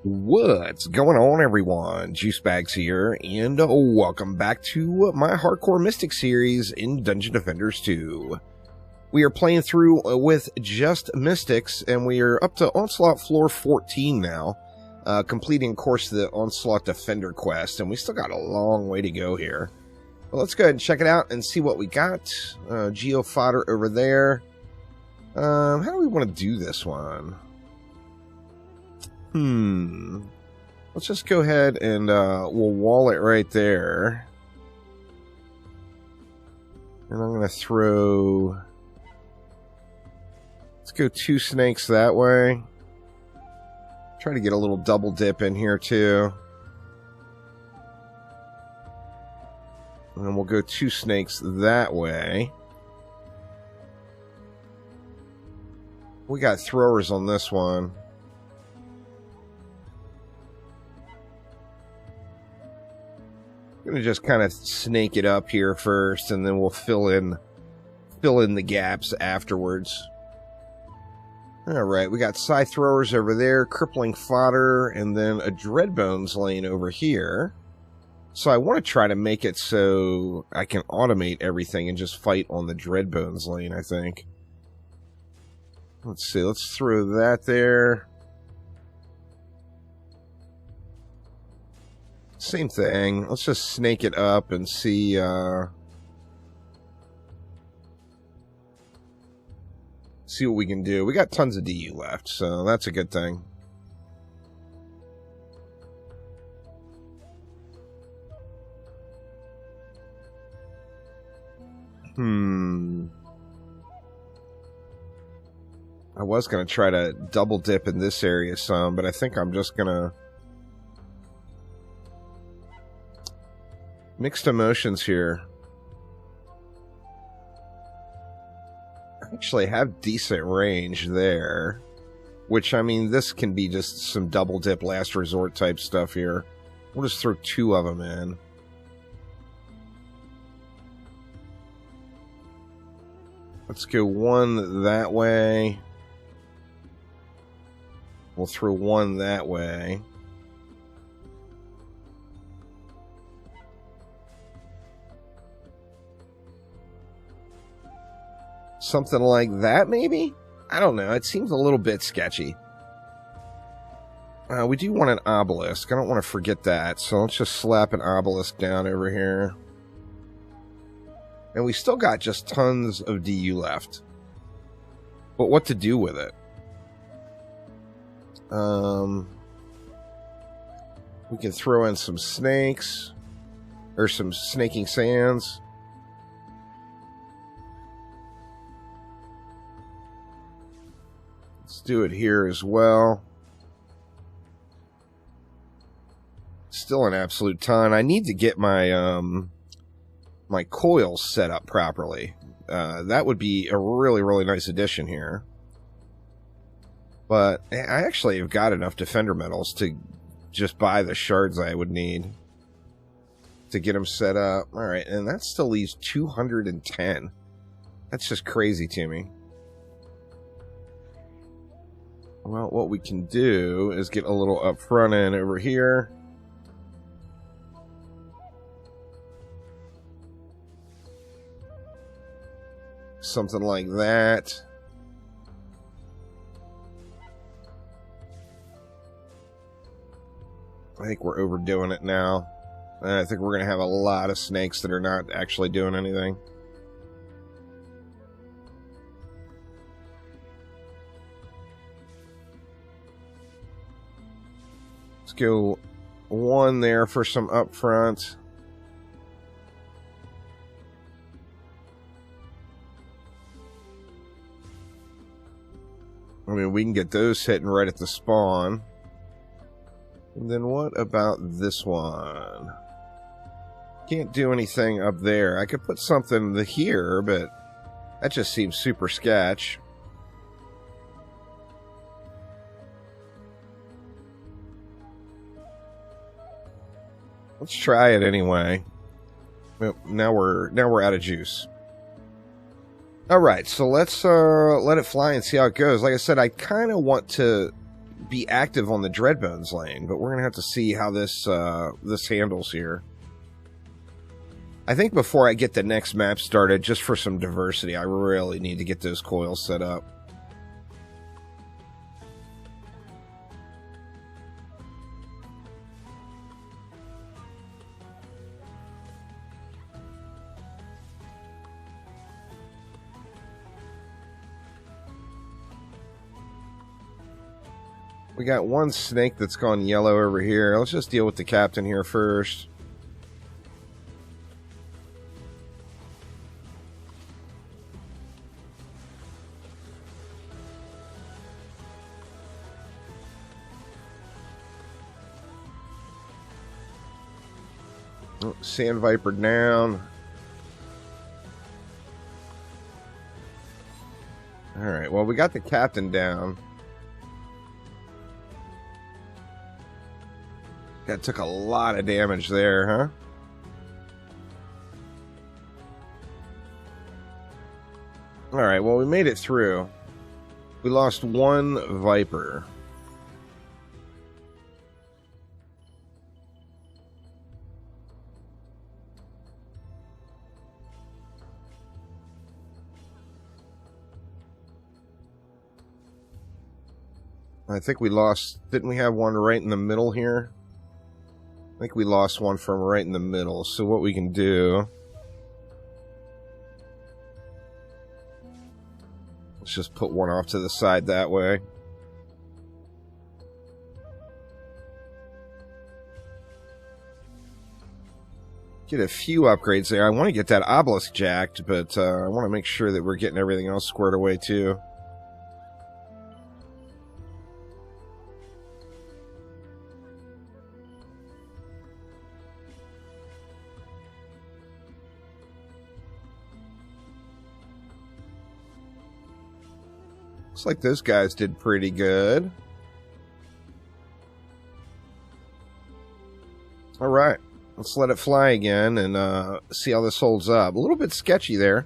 What's going on, everyone? Juicebags here, and welcome back to my Hardcore Mystic series in Dungeon Defenders 2. We are playing through with just Mystics, and we are up to Onslaught floor 14 now, completing, of course, the Onslaught Defender quest, and we still got a long way to go here. Well, let's go ahead and check it out and see what we got. Geo fodder over there. How do we want to do this one? Let's just go ahead and we'll wall it right there. And I'm going to throw... Let's go 2 snakes that way. Try to get a little double dip in here too. And then we'll go 2 snakes that way. We got throwers on this one. I'm gonna just kind of snake it up here first, and then we'll fill in the gaps afterwards. All right, we got scythe throwers over there, crippling fodder, and then a dreadbones lane over here. So I want to try to make it so I can automate everything and just fight on the dreadbones lane, I think. Let's see, let's throw that there. Same thing. Let's just snake it up and see see what we can do. We got tons of DU left, so that's a good thing. I was going to try to double dip in this area some, but I think I'm just going to... Mixed emotions here. I actually have decent range there. Which, I mean, this can be just some double dip last resort type stuff here. We'll just throw 2 of them in. Let's go 1 that way. We'll throw 1 that way. Something like that, maybe? I don't know. It seems a little bit sketchy. We do want an obelisk. I don't want to forget that. So let's just slap an obelisk down over here. And we still got just tons of DU left. But what to do with it? We can throw in some snakes. Or some snaking sands. Let's do it here as well. Still an absolute ton. I need to get my my coils set up properly. That would be a really, really nice addition here. But I actually have got enough defender metals to just buy the shards I would need to get them set up. Alright, and that still leaves 210. That's just crazy to me. Well, what we can do is get a little up front end over here. Something like that. I think we're overdoing it now. I think we're going to have a lot of snakes that are not actually doing anything. Let's go 1 there for some up front. I mean, we can get those hitting right at the spawn. And then what about this one? Can't do anything up there. I could put something here, but that just seems super sketch. Let's try it anyway. Well, now we're out of juice. All right, so let's let it fly and see how it goes. Like I said, I kind of want to be active on the Dreadbones lane, but we're going to have to see how this handles here. I think before I get the next map started, just for some diversity, I really need to get those coils set up. We got one snake that's gone yellow over here. Let's just deal with the captain here first. Oh, Sand Viper down. Alright, well, we got the captain down. That took a lot of damage there, huh? Alright, well, we made it through. We lost one Viper. I think we lost... Didn't we have one right in the middle here? I think we lost one from right in the middle. So what we can do... Let's just put one off to the side that way. Get a few upgrades there. I want to get that obelisk jacked, but I want to make sure that we're getting everything else squared away too. Looks like those guys did pretty good. Alright, let's let it fly again and see how this holds up. A little bit sketchy there.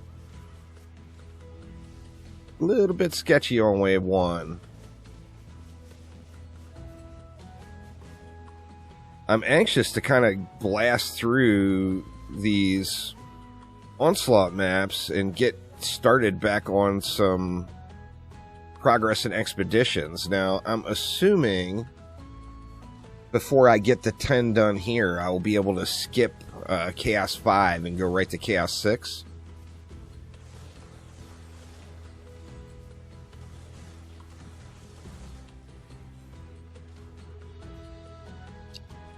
A little bit sketchy on wave 1. I'm anxious to kind of blast through these Onslaught maps and get started back on some progress and expeditions. Now, I'm assuming before I get the 10 done here, I will be able to skip Chaos 5 and go right to Chaos 6.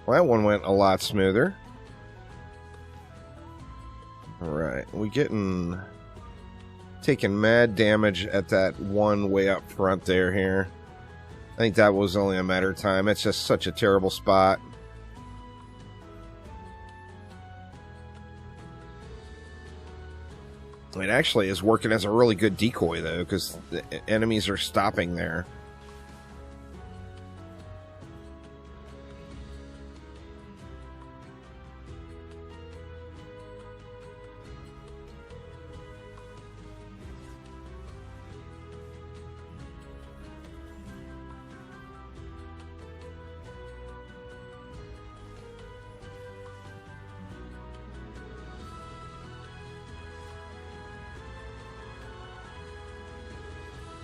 Well, that one went a lot smoother. Alright, we taking mad damage at that one way up front there here. I think that was only a matter of time. It's just such a terrible spot. It actually is working as a really good decoy though, because the enemies are stopping there.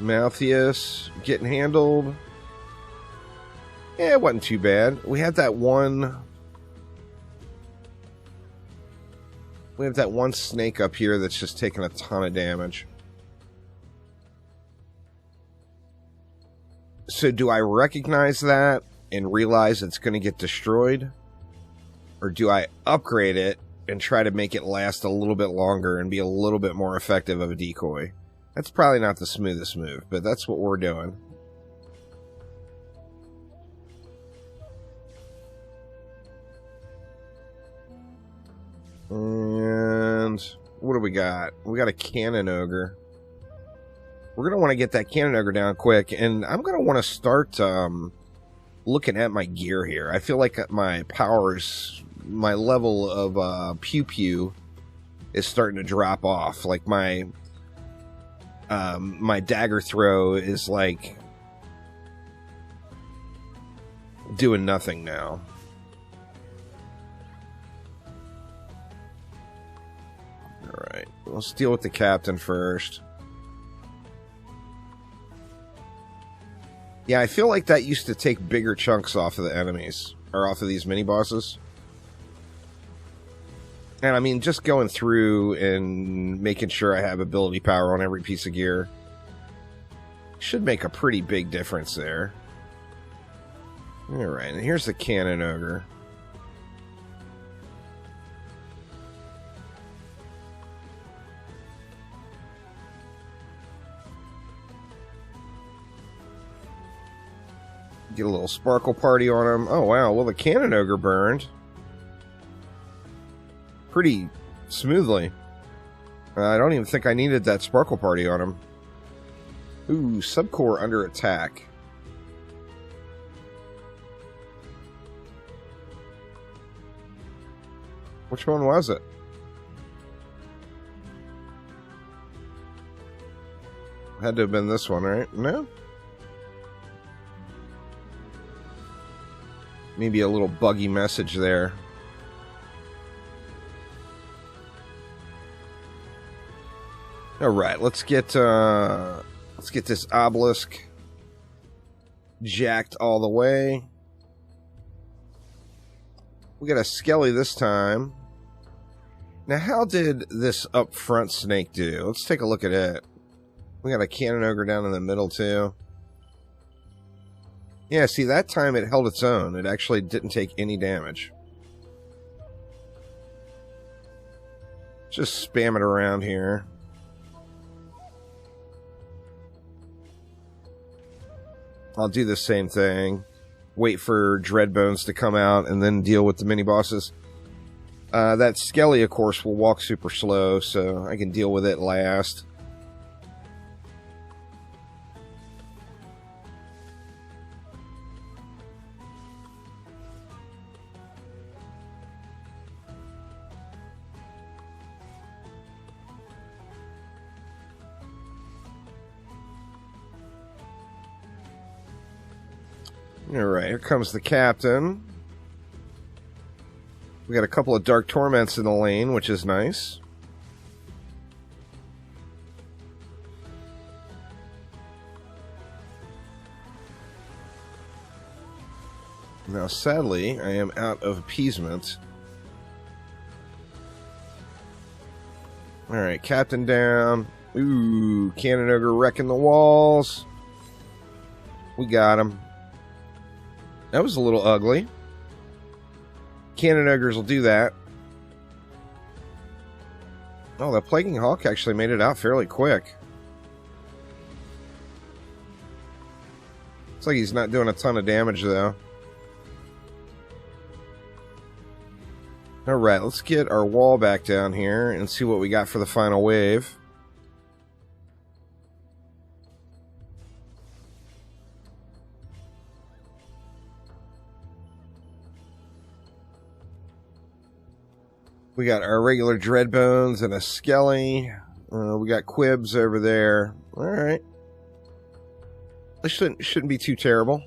Malthius getting handled. Yeah, it wasn't too bad. We have that one snake up here that's just taking a ton of damage. So do I recognize that and realize it's going to get destroyed? Or do I upgrade it and try to make it last a little bit longer and be a little bit more effective of a decoy? That's probably not the smoothest move, but that's what we're doing. And what do we got? We got a cannon ogre. We're going to want to get that cannon ogre down quick, and I'm going to want to start looking at my gear here. I feel like my powers, my level of pew-pew is starting to drop off. Like my dagger throw is like doing nothing now. Alright, let's deal with the captain first. Yeah, I feel like that used to take bigger chunks off of the enemies, or off of these mini-bosses. And I mean, just going through and making sure I have ability power on every piece of gear should make a pretty big difference there. Alright, and here's the cannon ogre. Get a little sparkle party on him. Oh wow, well the cannon ogre burned pretty smoothly. I don't even think I needed that sparkle party on him. Ooh, subcore under attack. Which one was it? Had to have been this one, right? No? Maybe a little buggy message there. Alright, let's get this obelisk jacked all the way. We got a skelly this time. Now, how did this up front snake do? Let's take a look at it. We got a cannon ogre down in the middle, too. Yeah, see, that time it held its own. It actually didn't take any damage. Just spam it around here. I'll do the same thing. Wait for Dreadbones to come out and then deal with the mini-bosses. That Skelly, of course, will walk super slow, so I can deal with it last. Alright, here comes the captain. We got a couple of Dark Torments in the lane, which is nice. Now, sadly, I am out of appeasement. Alright, captain down. Ooh, cannon ogre wrecking the walls. We got him. That was a little ugly. Cannon ogres will do that. Oh, the Plaguing Hawk actually made it out fairly quick. Looks like he's not doing a ton of damage, though. Alright, let's get our wall back down here and see what we got for the final wave. We got our regular Dreadbones and a Skelly. We got Quibs over there. Alright. This shouldn't be too terrible.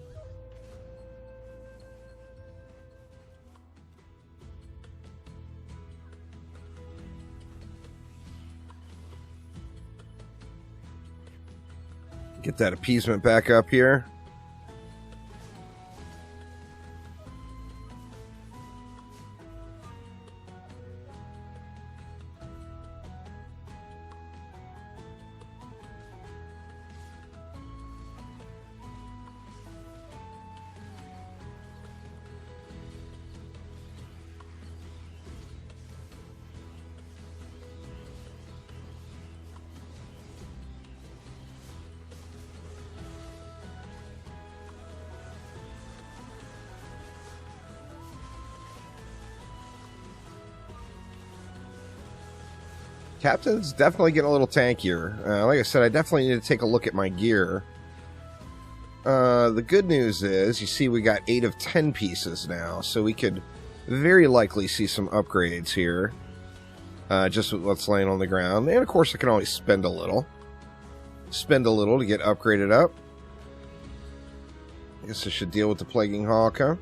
Get that appeasement back up here. Captain's definitely getting a little tankier. Like I said, I definitely need to take a look at my gear. The good news is, you see we got 8 of 10 pieces now, so we could very likely see some upgrades here. Just with what's laying on the ground. And of course I can always spend a little. Spend a little to get upgraded up. I guess I should deal with the Plaguing Hawk, huh?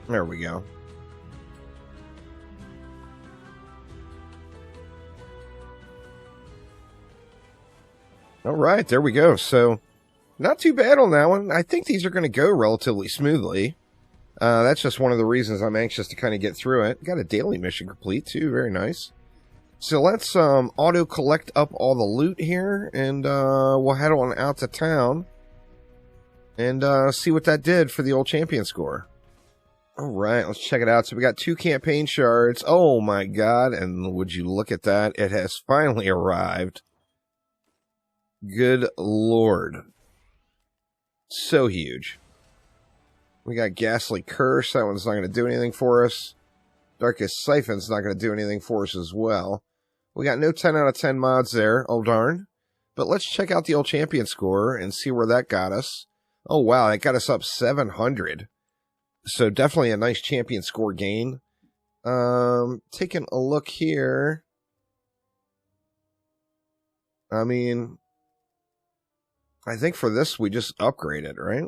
There we go. All right, there we go. So, not too bad on that one. I think these are going to go relatively smoothly. That's just one of the reasons I'm anxious to kind of get through it. Got a daily mission complete, too. Very nice. So, let's auto-collect up all the loot here, and we'll head on out to town and see what that did for the old champion score. All right, let's check it out. So, we got 2 campaign shards. Oh, my God. And would you look at that? It has finally arrived. Good Lord. So huge. We got Ghastly Curse. That one's not going to do anything for us. Darkest Siphon's not going to do anything for us as well. We got no 10 out of 10 mods there. Oh, darn. But let's check out the old champion score and see where that got us. Oh, wow. That got us up 700. So definitely a nice champion score gain. Taking a look here. I mean, I think for this, we just upgrade it, right?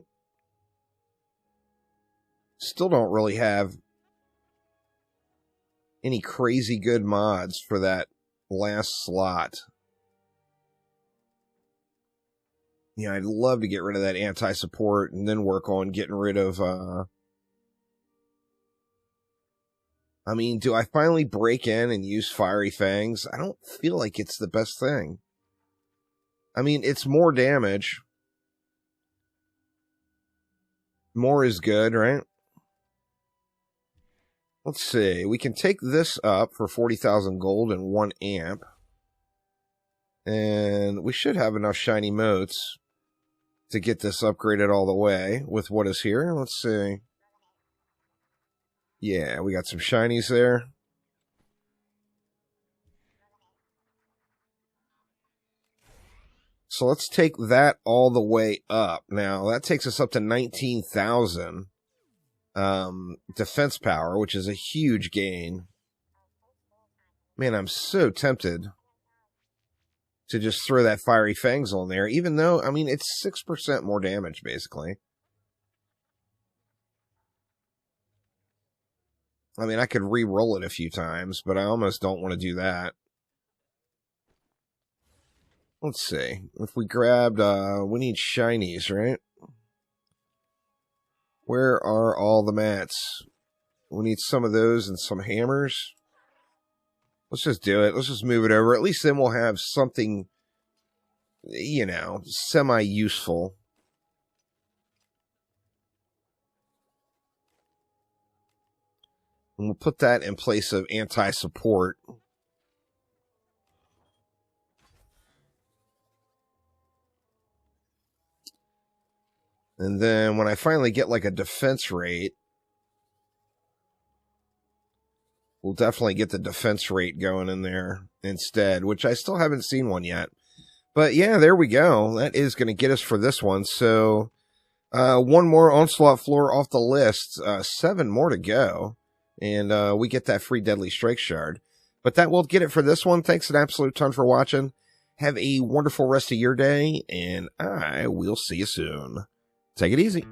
Still don't really have any crazy good mods for that last slot. Yeah, I'd love to get rid of that anti-support and then work on getting rid of, I mean, do I finally break in and use Fiery Fangs? I don't feel like it's the best thing. I mean, it's more damage. More is good, right? Let's see. We can take this up for 40,000 gold and 1 amp. And we should have enough shiny motes to get this upgraded all the way with what is here. Let's see. Yeah, we got some shinies there. So let's take that all the way up. Now, that takes us up to 19,000 defense power, which is a huge gain. Man, I'm so tempted to just throw that Fiery Fangs on there, even though, I mean, it's 6% more damage, basically. I mean, I could re-roll it a few times, but I almost don't want to do that. Let's see. If we grabbed, we need shinies, right? Where are all the mats? We need some of those and some hammers. Let's just do it. Let's just move it over. At least then we'll have something, you know, semi-useful. And we'll put that in place of anti-support. And then when I finally get like a defense rate, we'll definitely get the defense rate going in there instead, which I still haven't seen one yet. But yeah, there we go. That is going to get us for this one. So one more Onslaught floor off the list. 7 more to go. And we get that free Deadly Strike Shard. But that will get it for this one. Thanks an absolute ton for watching. Have a wonderful rest of your day. And I will see you soon. Take it easy.